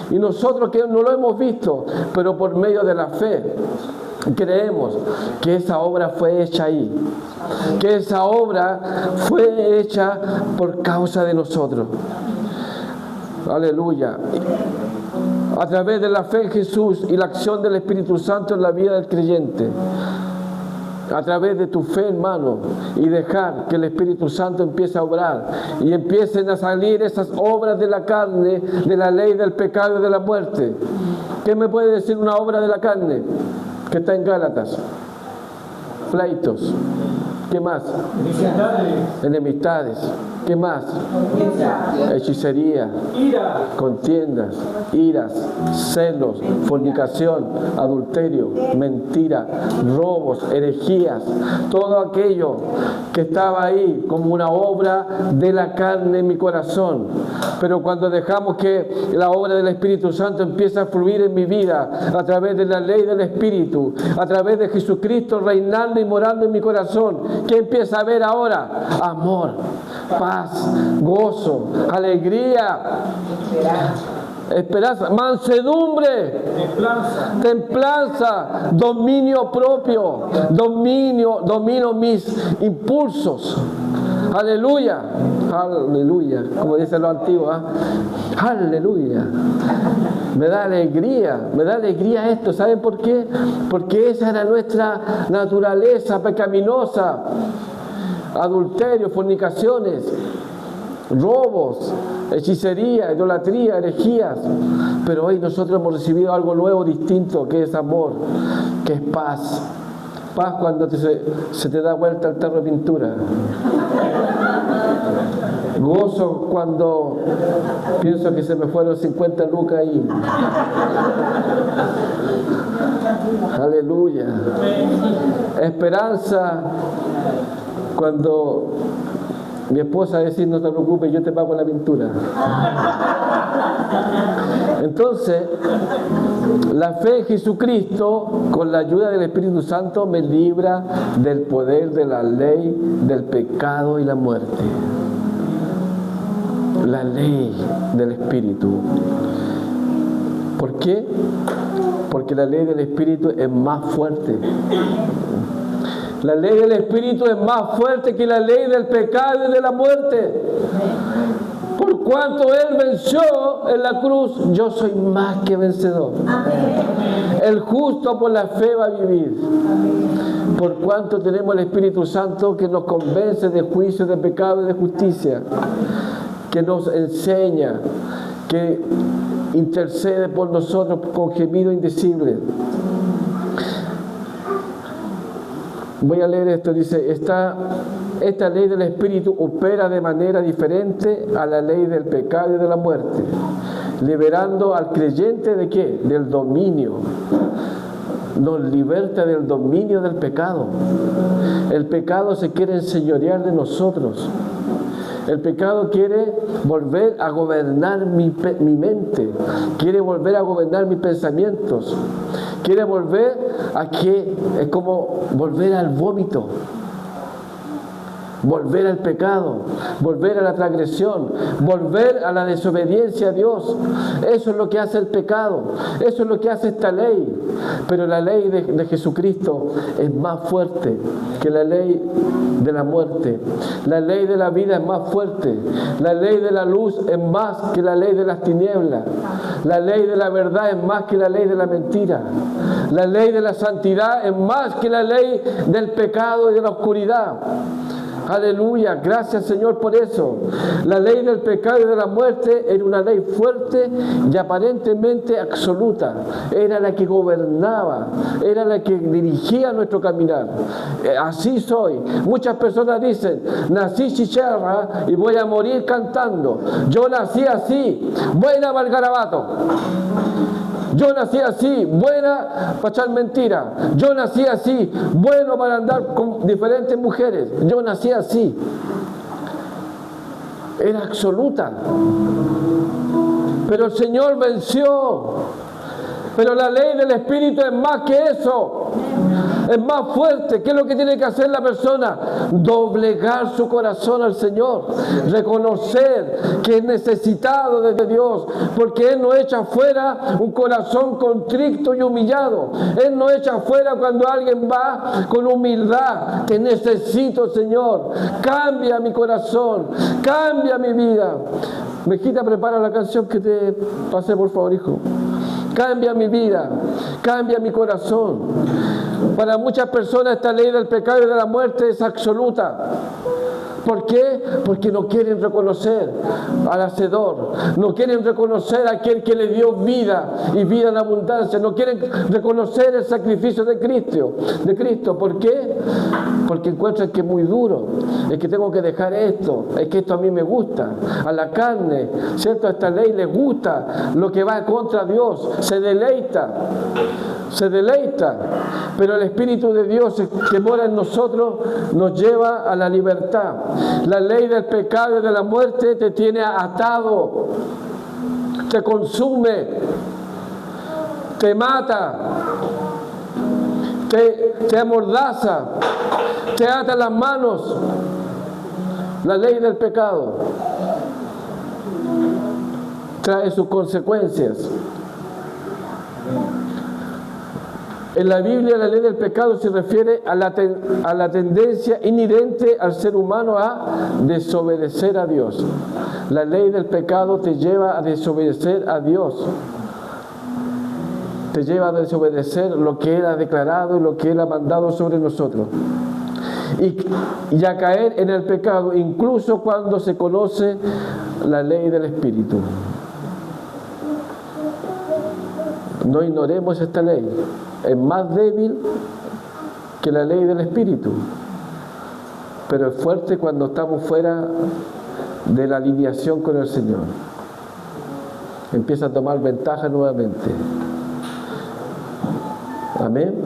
y nosotros que no lo hemos visto, pero por medio de la fe creemos que esa obra fue hecha ahí, que esa obra fue hecha por causa de nosotros. Aleluya. A través de la fe en Jesús y la acción del Espíritu Santo en la vida del creyente. a través de tu fe, hermano, y dejar que el Espíritu Santo empiece a obrar y empiecen a salir esas obras de la carne, de la ley del pecado y de la muerte. ¿Qué me puede decir una obra de la carne que está en Gálatas? Pleitos. ¿Qué más? Enemistades. ¿Qué más? Hechicería, contiendas, iras, celos, fornicación, adulterio, mentira, robos, herejías, todo aquello que estaba ahí como una obra de la carne en mi corazón. Pero cuando dejamos que la obra del Espíritu Santo empiece a fluir en mi vida a través de la ley del Espíritu, a través de Jesucristo reinando y morando en mi corazón, ¿qué empieza a haber ahora? Amor, paz, gozo, alegría, esperanza, mansedumbre, templanza, dominio propio, domino mis impulsos. Aleluya, aleluya, como dicen los antiguos, aleluya. Me da alegría esto. ¿Saben por qué? Porque esa era nuestra naturaleza pecaminosa. Adulterio, fornicaciones, robos, hechicería, idolatría, herejías. Pero hoy nosotros hemos recibido algo nuevo, distinto, que es amor, que es paz. Paz cuando se te da vuelta el tarro de pintura. Gozo cuando pienso que se me fueron 50 lucas ahí. Aleluya. Esperanza cuando mi esposa dice: no te preocupes, yo te pago la pintura. Entonces, la fe en Jesucristo, con la ayuda del Espíritu Santo, me libra del poder de la ley, del pecado y la muerte. La ley del Espíritu. ¿Por qué? Porque la ley del Espíritu es más fuerte. La ley del Espíritu es más fuerte que la ley del pecado y de la muerte. Por cuanto Él venció en la cruz, yo soy más que vencedor. El justo por la fe va a vivir. Por cuanto tenemos el Espíritu Santo que nos convence de juicio, de pecado y de justicia, que nos enseña, que intercede por nosotros con gemido indecible. Voy a leer esto, dice: esta ley del Espíritu opera de manera diferente a la ley del pecado y de la muerte, liberando al creyente ¿de qué? Del dominio. Nos liberta del dominio del pecado. El pecado se quiere enseñorear de nosotros. El pecado quiere volver a gobernar mi mente, quiere volver a gobernar mis pensamientos, quiere volver a que es como volver al vómito, volver al pecado, volver a la transgresión, volver a la desobediencia a Dios. Eso es lo que hace el pecado, eso es lo que hace esta ley. Pero la ley de Jesucristo es más fuerte que la ley de la muerte. La ley de la vida es más fuerte. La ley de la luz es más que la ley de las tinieblas. La ley de la verdad es más que la ley de la mentira. La ley de la santidad es más que la ley del pecado y de la oscuridad. Aleluya, gracias Señor por eso. La ley del pecado y de la muerte era una ley fuerte y aparentemente absoluta. Era la que gobernaba, era la que dirigía nuestro caminar. Así soy. Muchas personas dicen: nací chicharra y voy a morir cantando. Yo nací así, buena para el garabato. Yo nací así, buena para echar mentira. Yo nací así, bueno para andar con diferentes mujeres. Yo nací así. Era absoluta. Pero el Señor venció. Pero la ley del Espíritu es más que eso. Es más fuerte. ¿Qué es lo que tiene que hacer la persona? Doblegar su corazón al Señor. Reconocer que es necesitado de Dios. Porque Él no echa fuera un corazón contrito y humillado. Él no echa fuera cuando alguien va con humildad. Te necesito, Señor. Cambia mi corazón. Cambia mi vida. Mejita, prepara la canción que te pasé, por favor, hijo. Cambia mi vida, cambia mi corazón. Para muchas personas esta ley del pecado y de la muerte es absoluta. ¿Por qué? Porque no quieren reconocer al Hacedor, no quieren reconocer a aquel que le dio vida y vida en abundancia, no quieren reconocer el sacrificio de Cristo. ¿Por qué? Porque encuentran que es muy duro, es que tengo que dejar esto, es que esto a mí me gusta, a la carne, ¿cierto? A esta ley les gusta lo que va contra Dios, se deleita, pero el Espíritu de Dios que mora en nosotros nos lleva a la libertad. La ley del pecado y de la muerte te tiene atado, te consume, te mata, te amordaza, te ata las manos. La ley del pecado trae sus consecuencias. En la Biblia la ley del pecado se refiere a la tendencia inherente al ser humano a desobedecer a Dios. La ley del pecado te lleva a desobedecer a Dios. Te lleva a desobedecer lo que Él ha declarado y lo que Él ha mandado sobre nosotros. Y a caer en el pecado, incluso cuando se conoce la ley del Espíritu. No ignoremos esta ley. Es más débil que la ley del Espíritu, pero es fuerte cuando estamos fuera de la alineación con el Señor. Empieza a tomar ventaja nuevamente. Amén.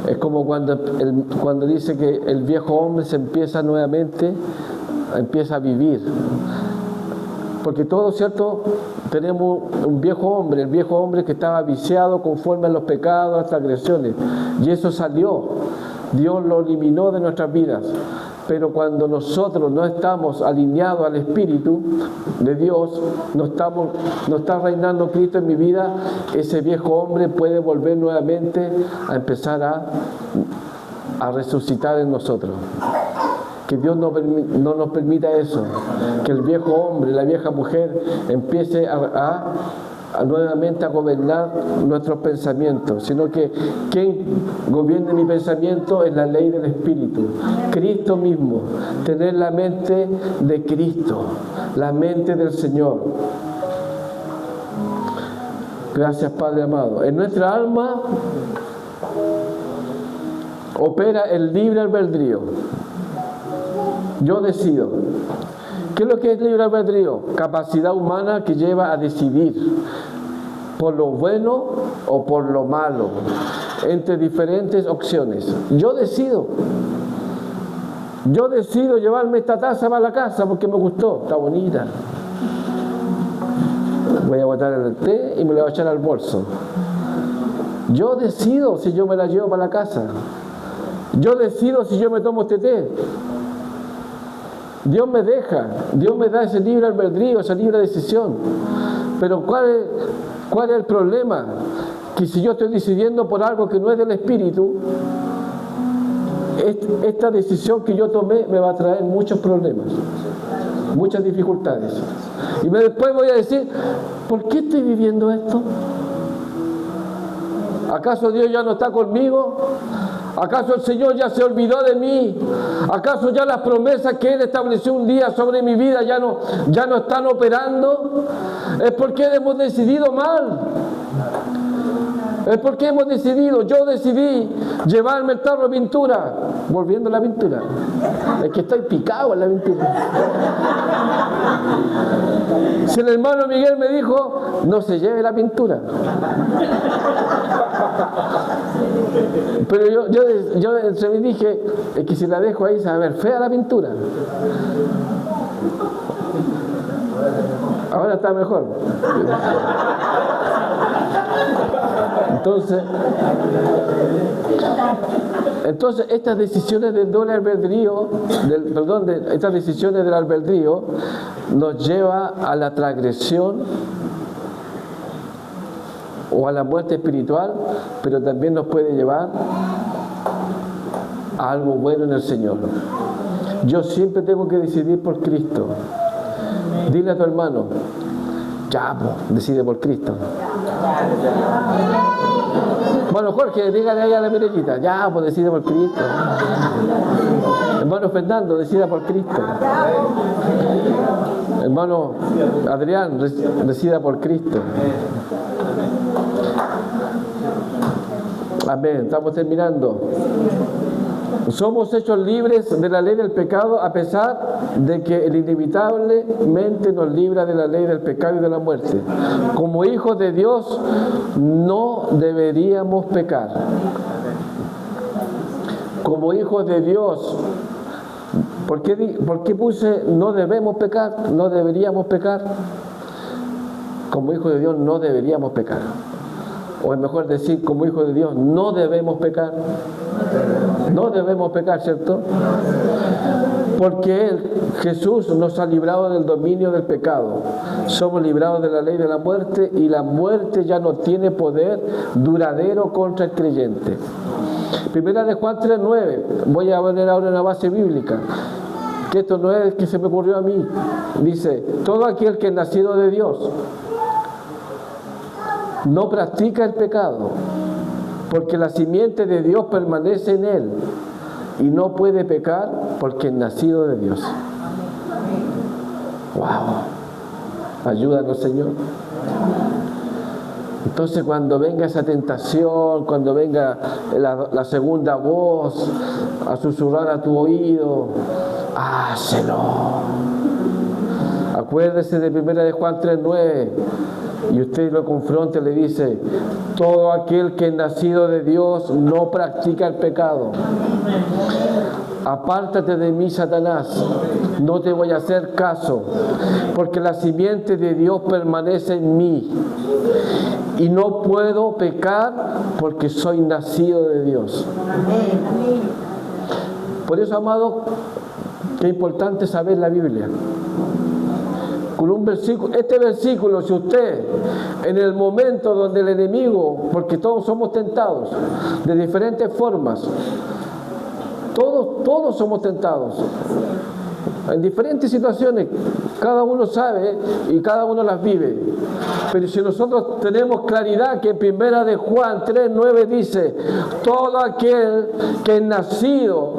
Es como cuando dice que el viejo hombre se empieza a vivir. Porque todos, ¿cierto? Tenemos un viejo hombre, el viejo hombre que estaba viciado conforme a los pecados, las transgresiones. Y eso salió. Dios lo eliminó de nuestras vidas. Pero cuando nosotros no estamos alineados al Espíritu de Dios, no está reinando Cristo en mi vida, ese viejo hombre puede volver nuevamente a empezar a resucitar en nosotros. Que Dios no nos permita eso, que el viejo hombre, la vieja mujer empiece nuevamente a gobernar nuestros pensamientos, sino que quien gobierne mi pensamiento es la ley del Espíritu, Cristo mismo, tener la mente de Cristo, la mente del Señor. Gracias, Padre amado. En nuestra alma opera el libre albedrío. Yo decido. ¿Qué es lo que es libre albedrío? Capacidad humana que lleva a decidir por lo bueno o por lo malo, entre diferentes opciones. Yo decido llevarme esta taza para la casa porque me gustó, está bonita. Voy a botar el té y me la voy a echar al bolso. Yo decido si yo me la llevo para la casa. Yo decido si yo me tomo este té. Dios me da ese libre albedrío, esa libre decisión. Pero ¿cuál es el problema? Que si yo estoy decidiendo por algo que no es del Espíritu, esta decisión que yo tomé me va a traer muchos problemas, muchas dificultades. Y después voy a decir, ¿por qué estoy viviendo esto? ¿Acaso Dios ya no está conmigo? ¿Acaso el Señor ya se olvidó de mí? ¿Acaso ya las promesas que Él estableció un día sobre mi vida ya no están operando? Es porque hemos decidido mal. Es porque yo decidí llevarme el tarro de pintura. Volviendo a la pintura. Es que estoy picado en la pintura. Si el hermano Miguel me dijo, no se lleve la pintura. Pero yo entre mí dije, es que si la dejo ahí se va a ver fea la pintura. Ahora está mejor. Entonces estas decisiones del doble albedrío, estas decisiones del albedrío nos lleva a la transgresión o a la muerte espiritual, pero también nos puede llevar a algo bueno en el Señor. Yo siempre tengo que decidir por Cristo. Dile a tu hermano, ya, decide por Cristo. Hermano Jorge, dígale ahí a la Mireñita. Ya, pues decida por Cristo. Hermano Fernando, decida por Cristo. Hermano Adrián, decida por Cristo. Amén. Estamos terminando. Somos hechos libres de la ley del pecado a pesar de que el inevitablemente nos libra de la ley del pecado y de la muerte. Como hijos de Dios no deberíamos pecar. Como hijos de Dios, ¿por qué puse no debemos pecar? No deberíamos pecar. Como hijos de Dios no deberíamos pecar. O es mejor decir, como hijos de Dios no debemos pecar. No debemos pecar, ¿cierto? Porque Jesús nos ha librado del dominio del pecado. Somos librados de la ley de la muerte y la muerte ya no tiene poder duradero contra el creyente. Primera de Juan 3:9. Voy a poner ahora una base bíblica. Que esto no es que se me ocurrió a mí. Dice, todo aquel que es nacido de Dios no practica el pecado, porque la simiente de Dios permanece en él y no puede pecar porque es nacido de Dios. ¡Wow! Ayúdanos, Señor. Entonces, cuando venga esa tentación, cuando venga la segunda voz a susurrar a tu oído, hácelo. Acuérdese de 1 de Juan 3:9. Y usted lo confronta y le dice, todo aquel que es nacido de Dios no practica el pecado. Apártate de mí, Satanás, no te voy a hacer caso, porque la simiente de Dios permanece en mí y no puedo pecar porque soy nacido de Dios. Por eso, amado, qué importante saber la Biblia. Con un versículo, este versículo, si usted en el momento donde el enemigo, porque todos somos tentados de diferentes formas, todos somos tentados en diferentes situaciones, cada uno sabe y cada uno las vive. Pero si nosotros tenemos claridad que en 1 de Juan 3:9 dice, todo aquel que es nacido,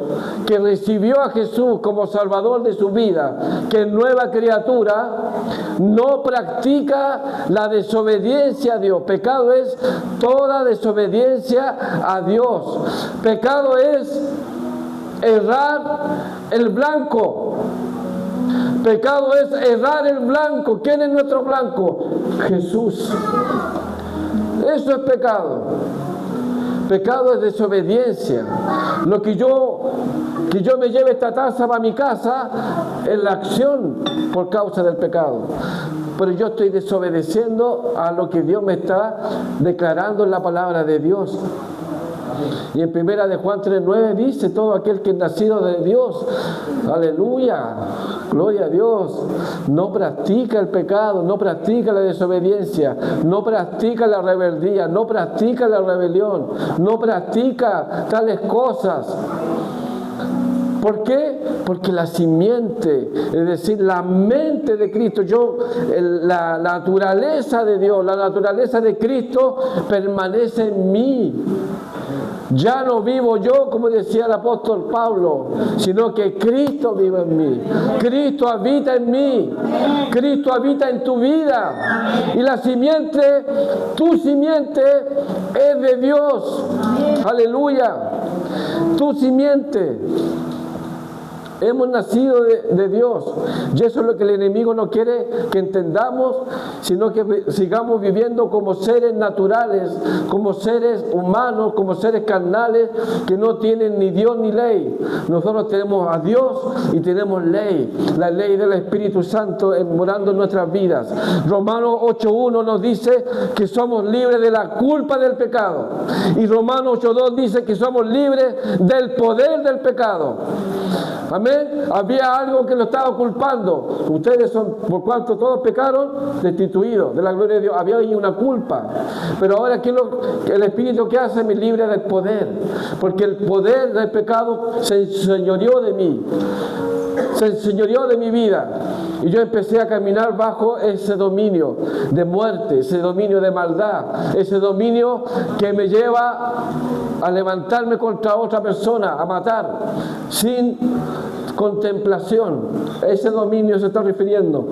que recibió a Jesús como Salvador de su vida, que es nueva criatura, no practica la desobediencia a Dios. Pecado es toda desobediencia a Dios. Pecado es errar el blanco. Pecado es errar el blanco. ¿Quién es nuestro blanco? Jesús. Eso es pecado. Pecado es desobediencia. Lo que yo me lleve esta taza para mi casa es la acción por causa del pecado. Pero yo estoy desobedeciendo a lo que Dios me está declarando en la palabra de Dios. Y en 1 de Juan 3:9 dice, todo aquel que es nacido de Dios, aleluya, gloria a Dios, no practica el pecado, no practica la desobediencia, no practica la rebeldía, no practica la rebelión, no practica tales cosas. ¿Por qué? Porque la simiente, es decir, la mente de Cristo, la naturaleza de Dios, la naturaleza de Cristo permanece en mí. Ya no vivo yo, como decía el apóstol Pablo, sino que Cristo vive en mí. Cristo habita en mí. Cristo habita en tu vida. Y la simiente, tu simiente, es de Dios. Aleluya. Tu simiente. Hemos nacido de Dios. Y eso es lo que el enemigo no quiere que entendamos, sino que sigamos viviendo como seres naturales, como seres humanos, como seres carnales, que no tienen ni Dios ni ley. Nosotros tenemos a Dios y tenemos ley, la ley del Espíritu Santo morando en nuestras vidas. Romanos 8:1 nos dice que somos libres de la culpa del pecado. Y Romanos 8:2 dice que somos libres del poder del pecado. Amén. Había algo que lo estaba culpando. Ustedes son, por cuanto todos pecaron, destituidos de la gloria de Dios. Había ahí una culpa. Pero ahora aquí el Espíritu que hace me libre del poder. Porque el poder del pecado se enseñoreó de mí. Se enseñoreó de mi vida. Y yo empecé a caminar bajo ese dominio de muerte, ese dominio de maldad, ese dominio que me lleva a levantarme contra otra persona, a matar, sin contemplación. Ese dominio se está refiriendo.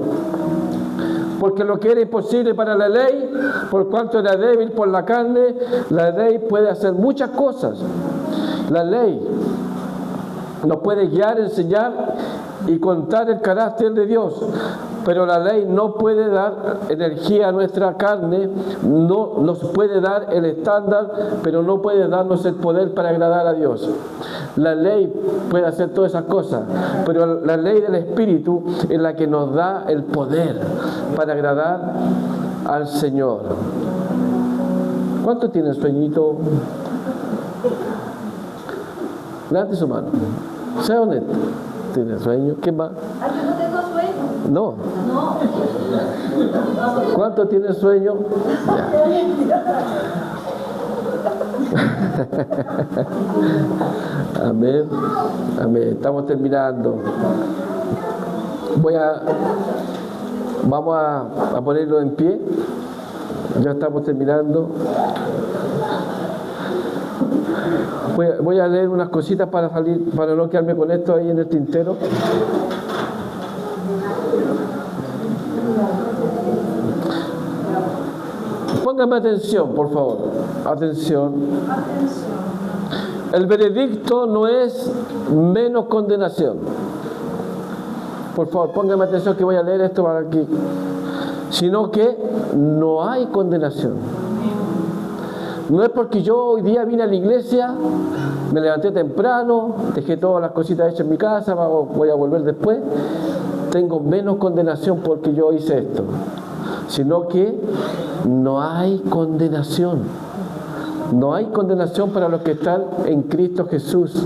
Porque lo que era imposible para la ley, por cuanto era débil por la carne, la ley puede hacer muchas cosas. La ley nos puede guiar, enseñar y contar el carácter de Dios, pero la ley no puede dar energía a nuestra carne, no nos puede dar el estándar, pero no puede darnos el poder para agradar a Dios. La ley puede hacer todas esas cosas, pero la ley del Espíritu es la que nos da el poder para agradar al Señor. ¿Cuánto tiene sueñito? Levante su mano. Sea honesto. ¿Tiene sueño? ¿Qué más? Yo no tengo sueño. No. No. ¿Cuánto tiene sueño? Amén. Amén. Estamos terminando. Vamos a ponerlo en pie. Ya estamos terminando. Voy a leer unas cositas para salir, para no quedarme con esto ahí en el tintero. Póngame atención, por favor. Atención. El veredicto no es menos condenación. Por favor, póngame atención que voy a leer esto para aquí. Sino que no hay condenación. No es porque yo hoy día vine a la iglesia, me levanté temprano, dejé todas las cositas hechas en mi casa, voy a volver después, tengo menos condenación porque yo hice esto. Sino que no hay condenación. No hay condenación para los que están en Cristo Jesús.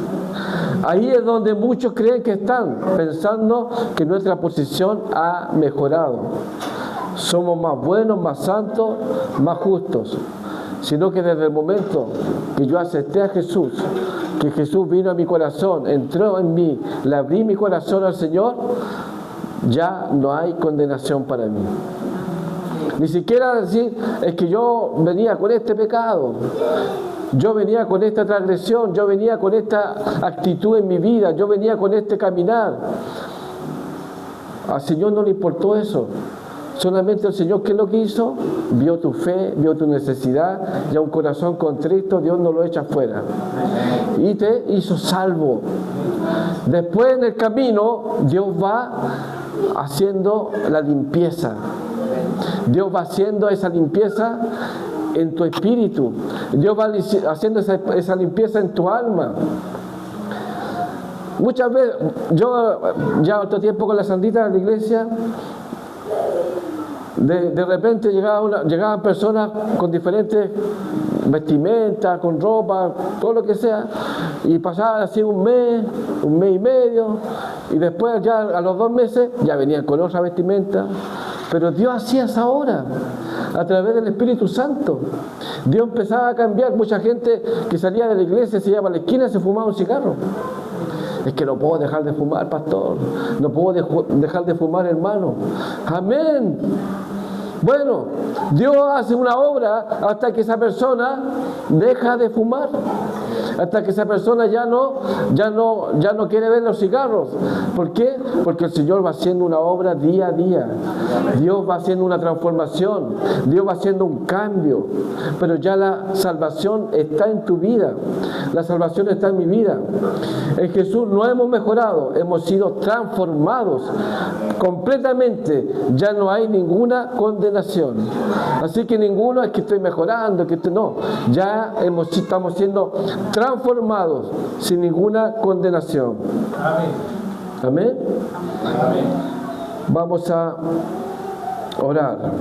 Ahí es donde muchos creen que están, pensando que nuestra posición ha mejorado. Somos más buenos, más santos, más justos. Sino que desde el momento que yo acepté a Jesús, que Jesús vino a mi corazón, entró en mí, le abrí mi corazón al Señor, ya no hay condenación para mí. Ni siquiera decir, es que yo venía con este pecado, yo venía con esta transgresión, yo venía con esta actitud en mi vida, yo venía con este caminar. Al Señor no le importó eso. Solamente el Señor, ¿qué es lo que hizo? Vio tu fe, vio tu necesidad, y a un corazón contrito Dios no lo echa fuera. Y te hizo salvo. Después en el camino, Dios va haciendo la limpieza. Dios va haciendo esa limpieza en tu espíritu. Dios va haciendo esa limpieza en tu alma. Muchas veces, yo ya otro tiempo con la Sandita de la iglesia, de repente llegaban personas con diferentes vestimentas, con ropa, todo lo que sea, y pasaban así un mes y medio, y después ya a los 2 meses ya venían con otra vestimenta. Pero Dios hacía esa obra a través del Espíritu Santo. Dios empezaba a cambiar. Mucha gente que salía de la iglesia, se iba a la esquina y se fumaba un cigarro. Es que no puedo dejar de fumar, pastor. No puedo dejar de fumar, hermano. Amén. Bueno, Dios hace una obra hasta que esa persona deja de fumar, hasta que esa persona ya no quiere ver los cigarros. ¿Por qué? Porque el Señor va haciendo una obra día a día. Dios va haciendo una transformación, Dios va haciendo un cambio, pero ya la salvación está en tu vida, la salvación está en mi vida. En Jesús no hemos mejorado, hemos sido transformados completamente. Ya no hay ninguna condenación. Así que ninguno es que estoy mejorando, no, ya estamos siendo transformados sin ninguna condenación. Amén. Amén. Vamos a orar.